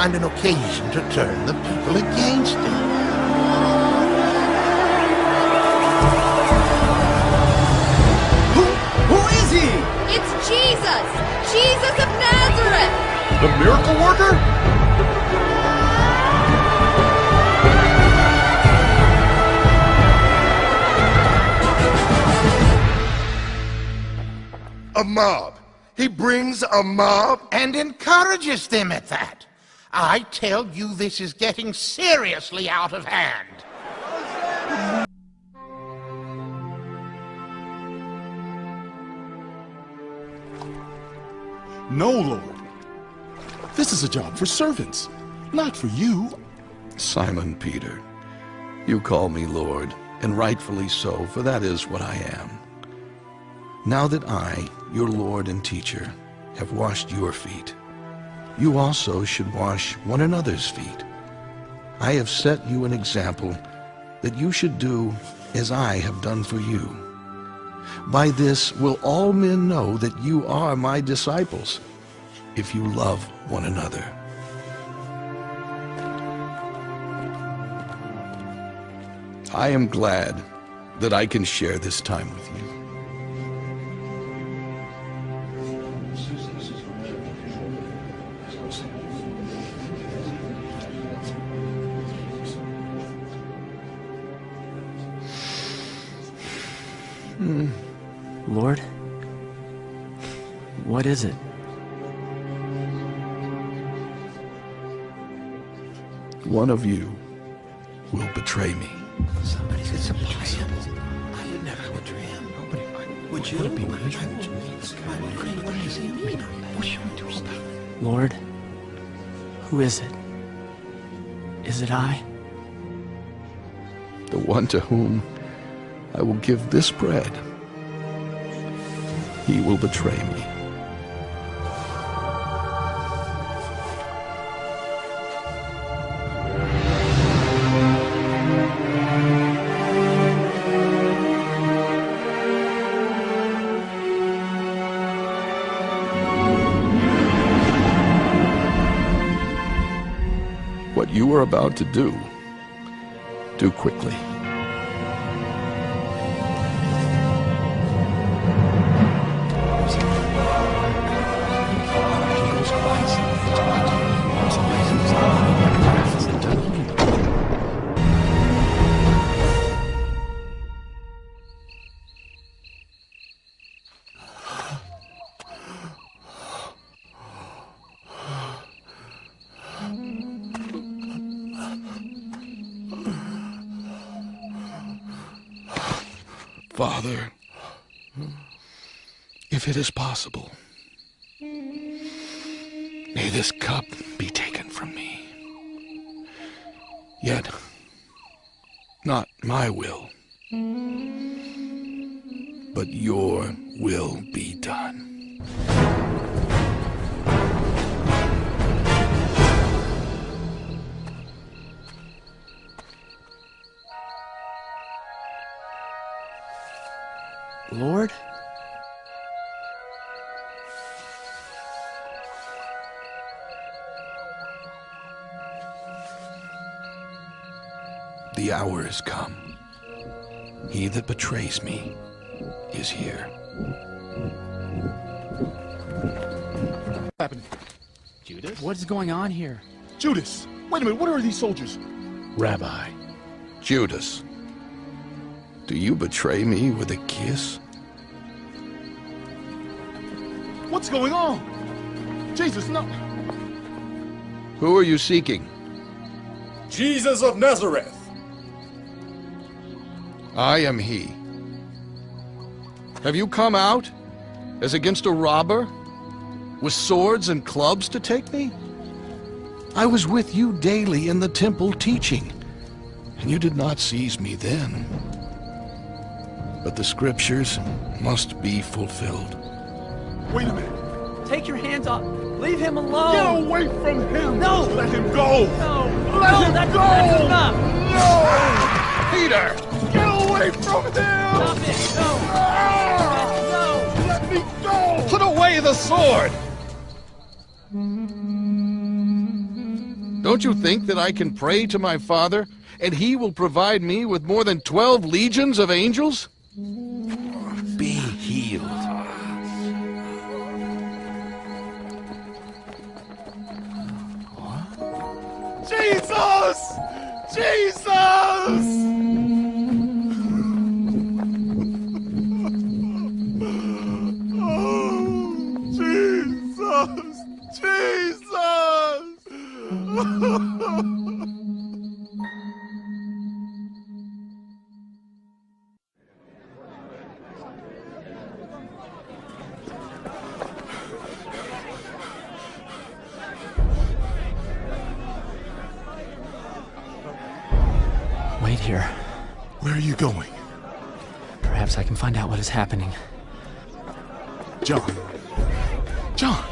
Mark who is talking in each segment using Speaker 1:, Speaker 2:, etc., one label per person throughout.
Speaker 1: find an occasion to turn the people against him.
Speaker 2: Who is he?
Speaker 3: It's Jesus! Jesus of Nazareth!
Speaker 2: The miracle worker?
Speaker 1: A mob. He brings a mob and encourages them at that. I tell you, this is getting seriously out of hand.
Speaker 2: No, Lord. This is a job for servants, not for you.
Speaker 4: Simon Peter, you call me Lord, and rightfully so, for that is what I am. Now that I, your Lord and teacher, have washed your feet, you also should wash one another's feet. I have set you an example that you should do as I have done for you. By this will all men know that you are my disciples, if you love one another. I am glad that I can share this time with you.
Speaker 5: Lord, what is it?
Speaker 4: One of you will betray me.
Speaker 1: It's impossible. I would never betray him. Nobody would. You? Would it be my
Speaker 5: Lord, who is it? Is it I?
Speaker 4: The one to whom I will give this bread. He will betray me. What you are about to do quickly. Father, if it is possible, may this cup be taken from me. Yet, not my will, but your will be done.
Speaker 5: Lord?
Speaker 4: The hour is come. He that betrays me is here.
Speaker 2: What happened? Judas?
Speaker 5: What is going on here?
Speaker 2: Judas! Wait a minute, what are these soldiers?
Speaker 4: Rabbi, Judas, do you betray me with a kiss?
Speaker 2: What's going on? Jesus, no!
Speaker 4: Who are you seeking?
Speaker 6: Jesus of Nazareth!
Speaker 4: I am he. Have you come out as against a robber, with swords and clubs to take me? I was with you daily in the temple teaching, and you did not seize me then. But the scriptures must be fulfilled.
Speaker 2: Wait a minute.
Speaker 5: Take your hands off. Leave him alone.
Speaker 2: Get away from him!
Speaker 5: No!
Speaker 2: Let him go!
Speaker 5: No!
Speaker 2: Let
Speaker 5: No,
Speaker 2: him
Speaker 5: that's
Speaker 2: go!
Speaker 5: enough!
Speaker 2: No!
Speaker 4: Peter!
Speaker 2: Get away from him!
Speaker 5: Stop it! No!
Speaker 2: Ah!
Speaker 5: No!
Speaker 2: Let me go!
Speaker 4: Put away the sword! Don't you think that I can pray to my Father, and he will provide me with more than 12 legions of angels? Be healed.
Speaker 2: Jesus! Jesus!
Speaker 5: Wait here.
Speaker 2: Where are you going?
Speaker 5: Perhaps I can find out what is happening.
Speaker 2: John. John!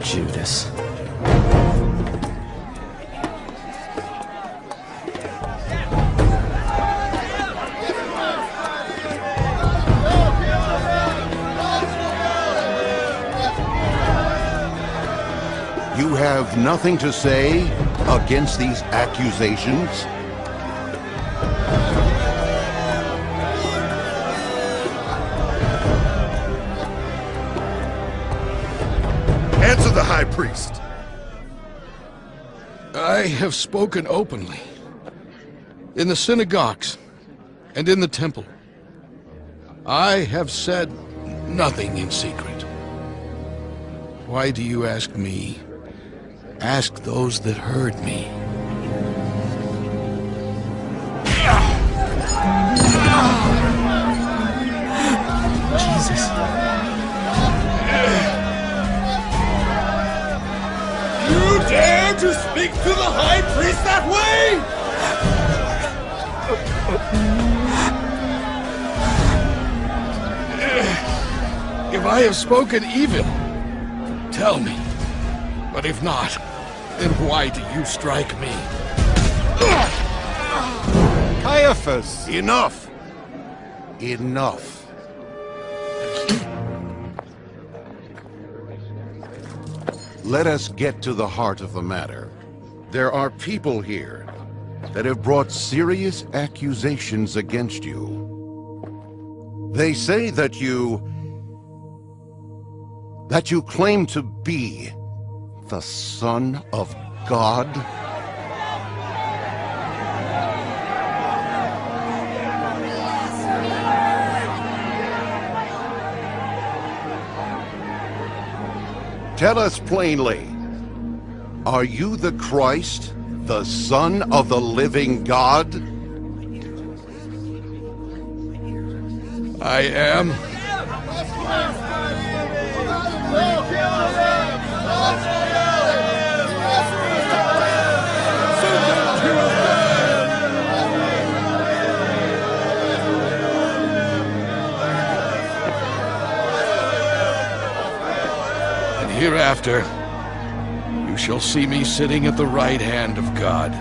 Speaker 5: Judas.
Speaker 1: You have nothing to say against these accusations?
Speaker 2: Answer the high priest.
Speaker 4: I have spoken openly, in the synagogues and in the temple. I have said nothing in secret. Why do you ask me? Ask those that heard me.
Speaker 5: Jesus.
Speaker 6: You dare to speak to the high priest that way?
Speaker 4: If I have spoken evil, tell me. But if not, then why do you strike me?
Speaker 1: Caiaphas! Enough! Enough. Let us get to the heart of the matter. There are people here that have brought serious accusations against you. They say that you claim to be the Son of God? Tell us plainly, are you the Christ, the Son of the living God?
Speaker 4: I am. And hereafter, you shall see me sitting at the right hand of God,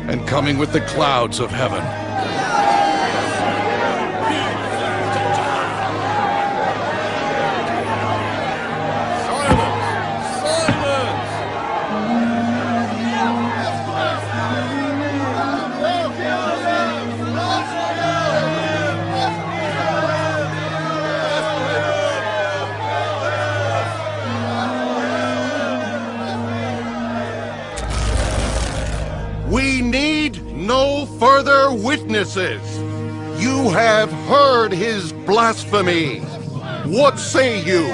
Speaker 4: and coming with the clouds of heaven.
Speaker 1: We need no further witnesses. You have heard his blasphemy. What say you?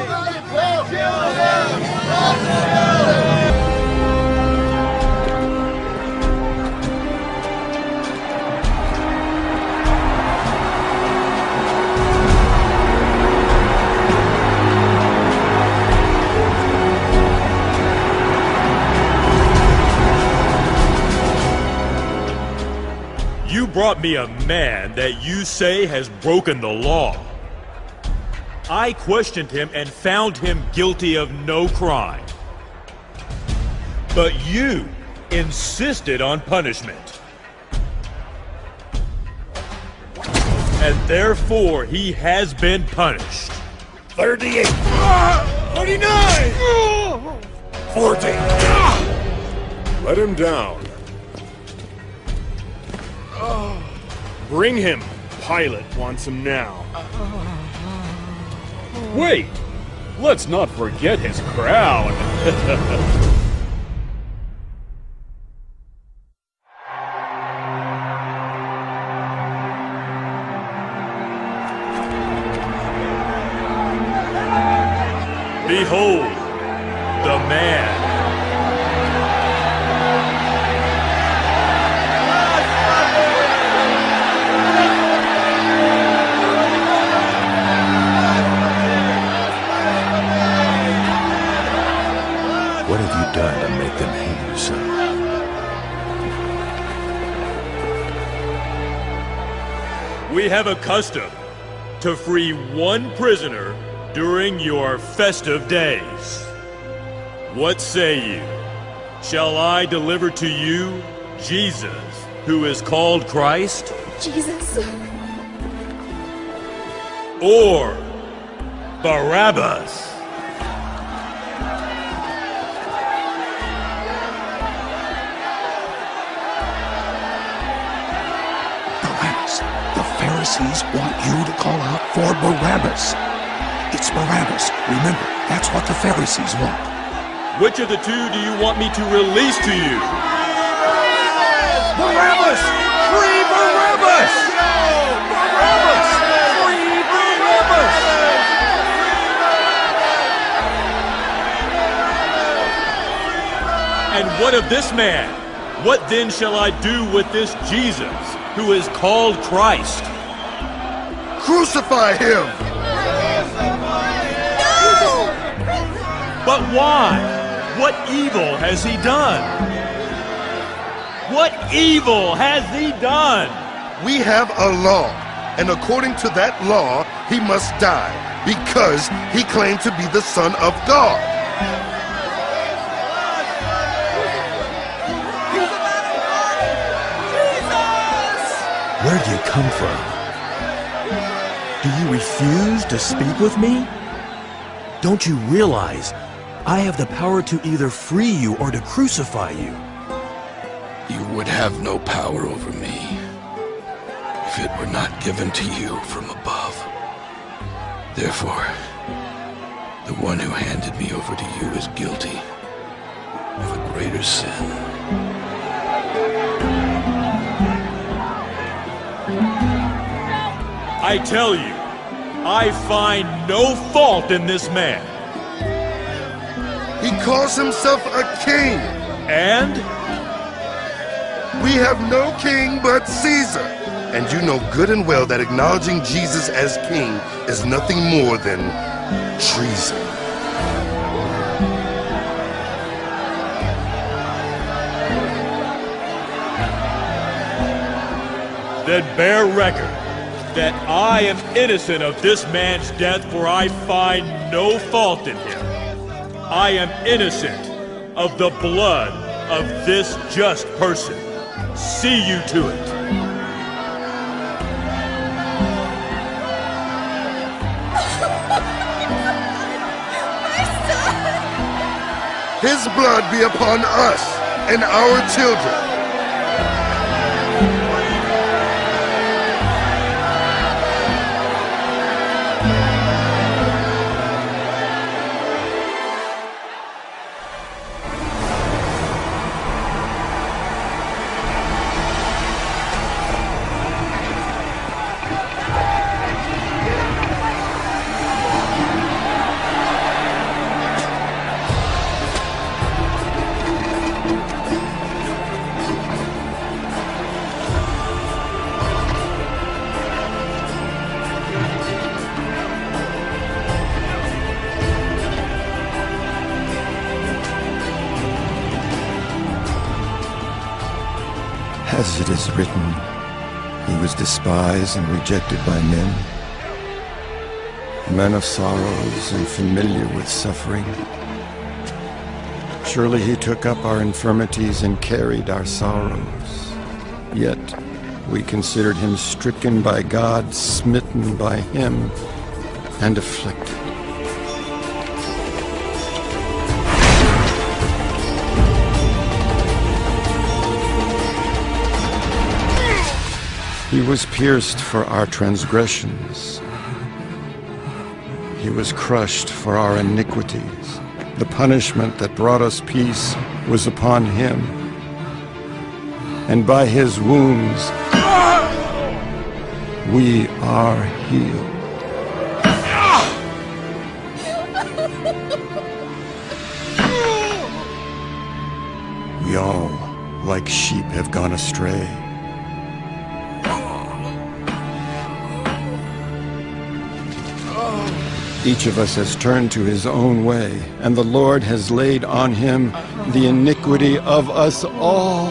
Speaker 6: You brought me a man that you say has broken the law. I questioned him and found him guilty of no crime. But you insisted on punishment. And therefore, he has been punished.
Speaker 7: 38.
Speaker 6: 39!
Speaker 7: 40. Let him down. Bring him. Pilate wants him now. Wait! Let's not forget his crown.
Speaker 6: Behold, the man.
Speaker 8: What have you done to make them hate you so?
Speaker 6: We have a custom to free one prisoner during your festive days. What say you? Shall I deliver to you Jesus, who is called Christ?
Speaker 3: Jesus.
Speaker 6: Or Barabbas?
Speaker 2: Barabbas. The Pharisees want you to call out for Barabbas. It's Barabbas. Remember, that's what the Pharisees want.
Speaker 6: Which of the two do you want me to release to you?
Speaker 7: Barabbas! Free Barabbas! Barabbas! Free Barabbas!
Speaker 6: And what of this man? What then shall I do with this Jesus, who is called Christ?
Speaker 1: Crucify him!
Speaker 6: But why? What evil has he done? What evil has he done?
Speaker 1: We have a law, and according to that law, he must die, because he claimed to be the Son of God.
Speaker 8: Where'd you come from? Do you refuse to speak with me? Don't you realize I have the power to either free you or to crucify you?
Speaker 4: You would have no power over me if it were not given to you from above. Therefore, the one who handed me over to you is guilty of a greater sin.
Speaker 6: I tell you, I find no fault in this man.
Speaker 1: He calls himself a king.
Speaker 6: And
Speaker 1: We have no king but Caesar. And you know good and well that acknowledging Jesus as king is nothing more than treason.
Speaker 6: then bear record that I am innocent of this man's death, for I find no fault in him. I am innocent of the blood of this just person. See you to it.
Speaker 1: His blood be upon us and our children.
Speaker 9: As it is written, he was despised and rejected by men, men of sorrows and familiar with suffering. Surely he took up our infirmities and carried our sorrows. Yet we considered him stricken by God, smitten by him, and afflicted. He was pierced for our transgressions. He was crushed for our iniquities. The punishment that brought us peace was upon him. And by his wounds, we are healed. We all, like sheep, have gone astray. Each of us has turned to his own way, and the Lord has laid on him the iniquity of us all.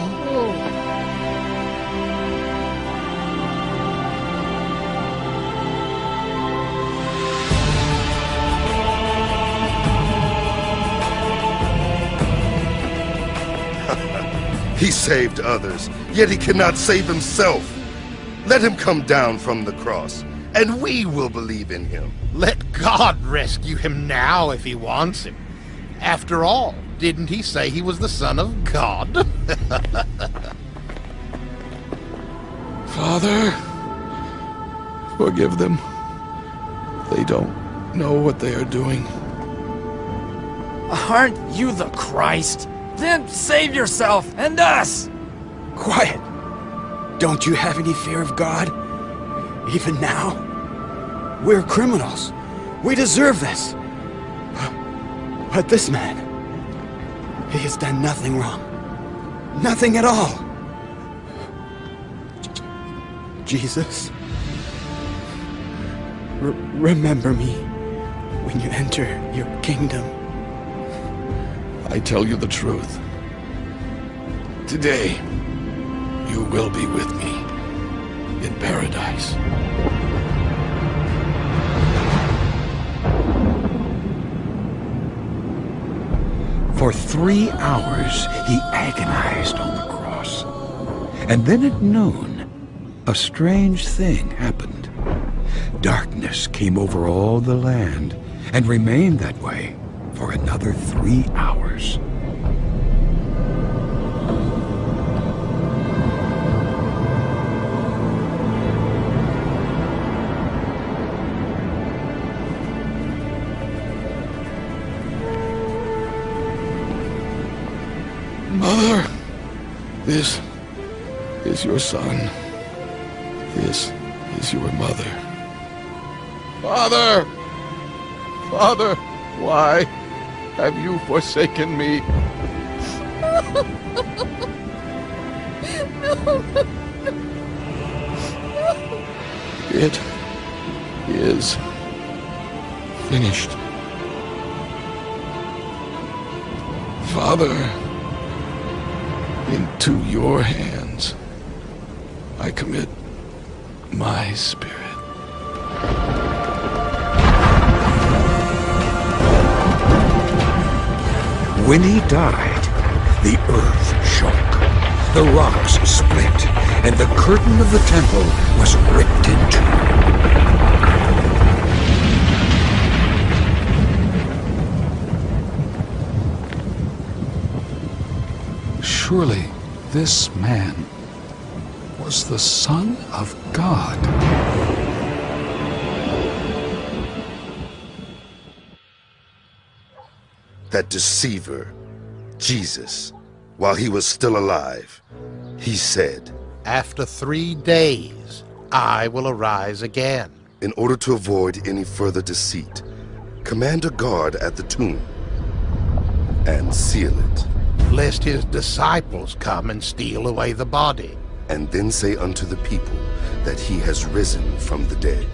Speaker 10: He saved others, yet he cannot save himself. Let him come down from the cross, and we will believe in him.
Speaker 11: Let God rescue him now if he wants him. After all, didn't he say he was the Son of God?
Speaker 4: Father, forgive them. They don't know what they are doing.
Speaker 5: Aren't you the Christ? Then save yourself and us!
Speaker 8: Quiet! Don't you have any fear of God? Even now? We're criminals. We deserve this. But this man, he has done nothing wrong. Nothing at all. Jesus, remember me when you enter your kingdom.
Speaker 4: I tell you the truth. Today, you will be with me in paradise.
Speaker 2: For 3 hours he agonized on the cross. And then at noon, a strange thing happened. Darkness came over all the land and remained that way for another 3 hours.
Speaker 4: Mother, this is your son. This is your mother. Father! Father, why have you forsaken me? It is finished. Father, into your hands I commit my spirit.
Speaker 2: When he died, the earth shook, the rocks split, and the curtain of the temple was ripped in two. Surely this man was the Son of God.
Speaker 10: That deceiver, Jesus, while he was still alive, he said,
Speaker 11: "After 3 days, I will arise again."
Speaker 10: in order to avoid any further deceit, command a guard at the tomb and seal it.
Speaker 11: Lest his disciples come and steal away the body.
Speaker 10: And then say unto the people that he has risen from the dead.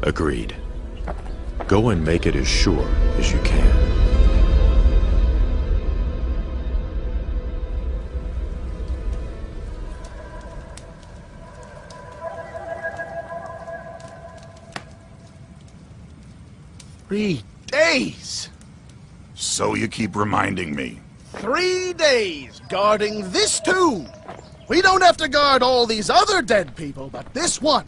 Speaker 6: Agreed. Go and make it as sure as you can.
Speaker 11: 3 days!
Speaker 12: So you keep reminding me.
Speaker 11: 3 days guarding this tomb! We don't have to guard all these other dead people, but this one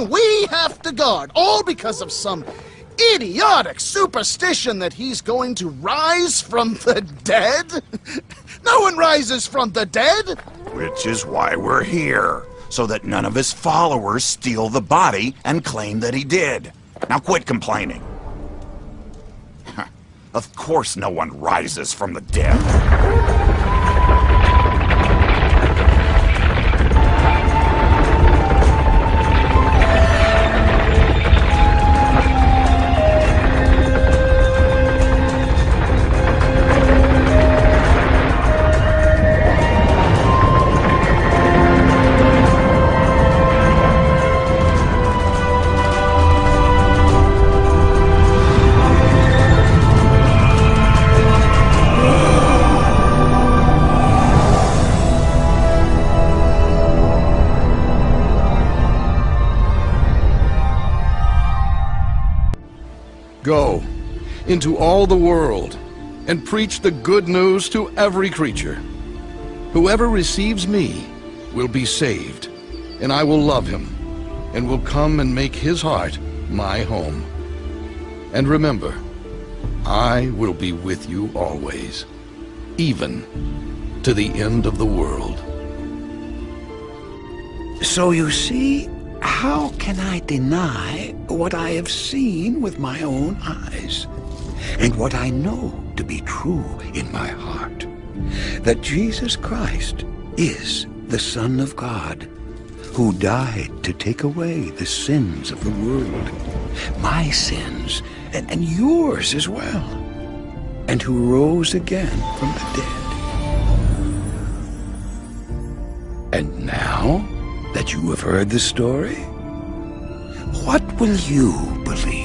Speaker 11: we have to guard, all because of some idiotic superstition that he's going to rise from the dead? No one rises from the dead!
Speaker 12: Which is why we're here, so that none of his followers steal the body and claim that he did. Now quit complaining. Of course no one rises from the dead.
Speaker 4: Go into all the world and preach the good news to every creature. Whoever receives me will be saved, and I will love him, and will come and make his heart my home. And remember, I will be with you always, even to the end of the world.
Speaker 2: So you see, how can I deny what I have seen with my own eyes, and what I know to be true in my heart, that Jesus Christ is the Son of God, who died to take away the sins of the world, my sins and yours as well, and who rose again from the dead. And now that you have heard the story, what will you believe?